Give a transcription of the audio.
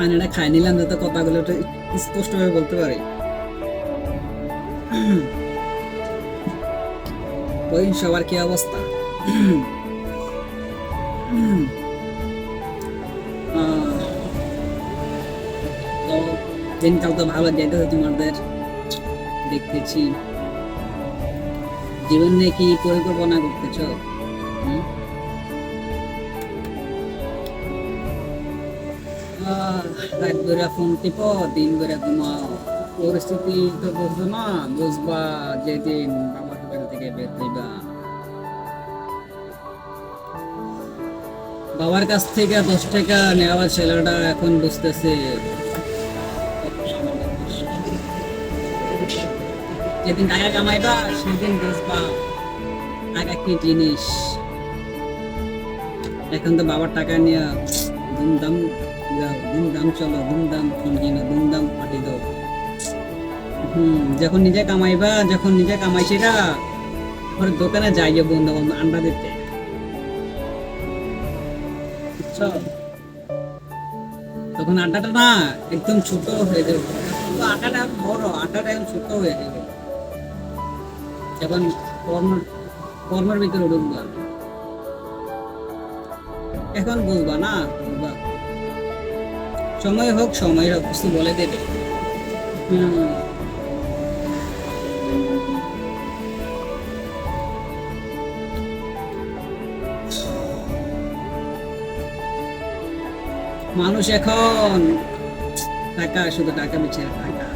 পানিটা খাই নিলাম যাতে কথাগুলো একটু স্পষ্টভাবে বলতে পারি। ওই সবার কি অবস্থা? তো দিনকাল তো ভালো যাইতেছে তোমাদের, দেখতেছি। জীবন নিয়ে কি পরিকল্পনা করতেছ? হুম? রাত বেড়া ফোন টিপো, দিন বেড়া ঘুমাও। পরিস্থিতি তো বুঝবো না, বুঝবা যেদিন বাবার হোটেল থেকে বের হইবা। বাবার কাছ থেকে 10 টাকা নেওয়া ছেলেটা এখন বুঝতেছে যেদিন টাকা কামাইবা সেদিন বুঝবা টাকা কি জিনিস। এখন তো বাবার টাকা নিয়ে ধুমধাম যাও, ধুমধাম চলো, ধুমধাম ফোন কিনো, ধুমধাম পার্টি দাও। যখন নিজে কামাইবা, যখন নিজে কামাইছিরা ওর দোকানে যাইয়ে বন্ধু বান্ধব আন্ডা দিতে, বুঝছো? তখন আড্ডাটা না একদম ছোট হয়ে যাবে, কিন্তু আড্ডাটা এখন বড়, আড্ডাটা এখন ছোট হয়ে যাবে যখন কর্ম কর্মের ভিতরে ঢুকবা। এখন বুঝবা না, বুঝবা সময় হোক, সময় হোক কিছু বলে দেবে। হম মানুষ এখন টাকা, শুধু টাকা পিছিয়ে টাকা।